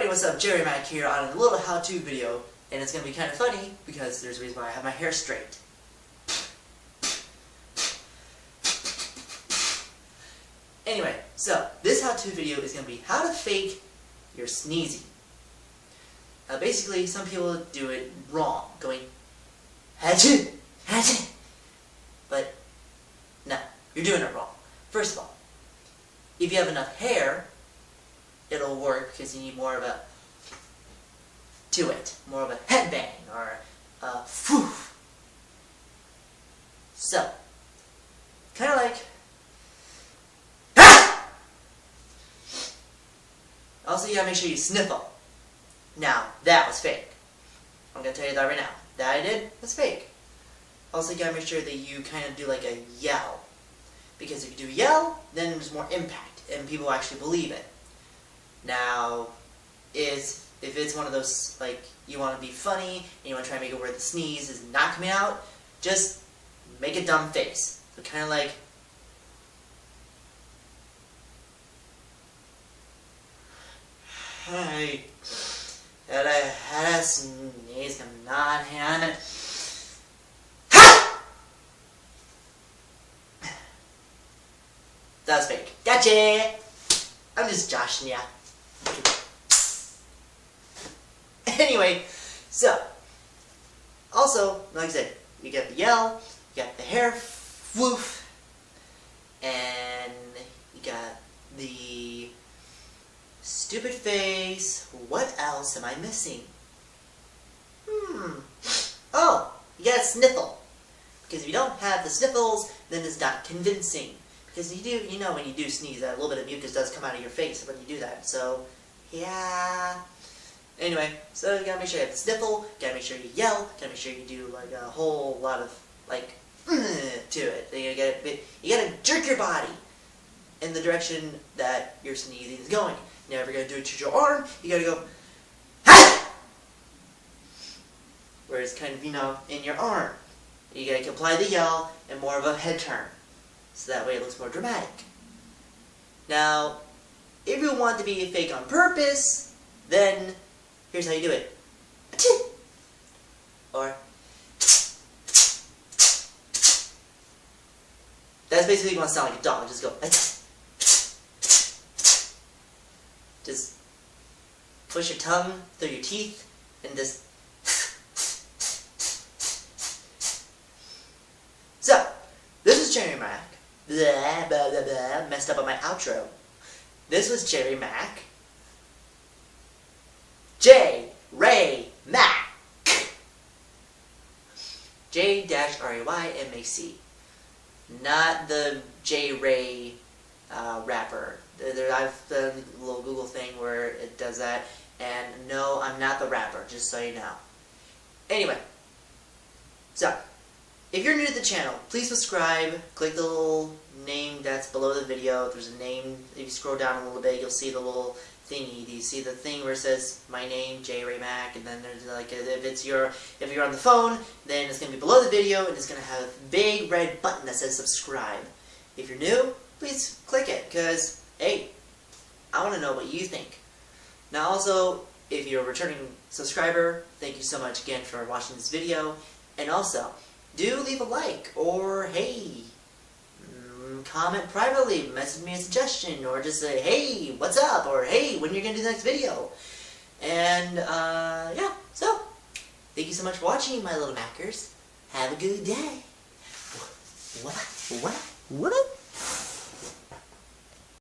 Hey, what's up? Jerry Mac here on a little how-to video, and it's going to be kind of funny because there's a reason why I have my hair straight. Anyway, so this how-to video is going to be how to fake your sneezing. Basically, some people do it wrong, going "Hatchet, hatchet," but no, you're doing it wrong. First of all, if you have enough hair, it'll work because you need more of a more of a headbang or a foof. So, kind of like ah! Also, you gotta make sure you sniffle. Now, that was fake. I'm gonna tell you that right now. That I did, that's fake. Also, you gotta make sure that you kind of do like a yell. Because if you do yell, then there's more impact, and people actually believe it. Now, if it's one of those, like, you want to be funny, and you want to try and make it where the sneeze is not coming out, just make a dumb face. So kind of like, hey, had a sneeze, I'm not having it. That was fake. Gotcha! I'm just joshing ya. Anyway, so, also, like I said, you got the yell, you got the hair woof, and you got the stupid face. What else am I missing? Oh, you got a sniffle. Because if you don't have the sniffles, then it's not convincing. Because you know when you do sneeze, that a little bit of mucus does come out of your face when you do that. So, yeah. Anyway, so you gotta make sure you have the sniffle, gotta make sure you yell, gotta make sure you do like a whole lot of like to it. You gotta jerk your body in the direction that your sneezing is going. Now, if you're gonna do it to your arm, you gotta go ha! Where it's kind of, you know, in your arm. You gotta apply the yell and more of a head turn. So that way it looks more dramatic. Now, if you want to be fake on purpose, then here's how you do it. Or that's basically going to sound like a dog. Just go. Just push your tongue through your teeth and just. So, this is Jerry Mac. Blah, blah, blah, blah. Messed up on my outro. This was Jerry Mac. J-Ray Mac. J-R-A-Y-M-A-C. Not the J-Ray rapper. I've done a little Google thing where it does that. And no, I'm not the rapper, just so you know. Anyway. So, if you're new to the channel, please subscribe. Click the little name that's below the video. There's a name. If you scroll down a little bit, you'll see the little thingy. Do you see the thing where it says my name, J Ray Mac, and then there's like if you're on the phone, then it's gonna be below the video, and it's gonna have a big red button that says subscribe. If you're new, please click it, because hey, I want to know what you think. Now, also, if you're a returning subscriber, thank you so much again for watching this video, and also, do leave a like, or hey, comment privately, message me a suggestion, or just say, hey, what's up, or hey, when you're going to do the next video. And, yeah, so, thank you so much for watching, my little Mackers. Have a good day. What?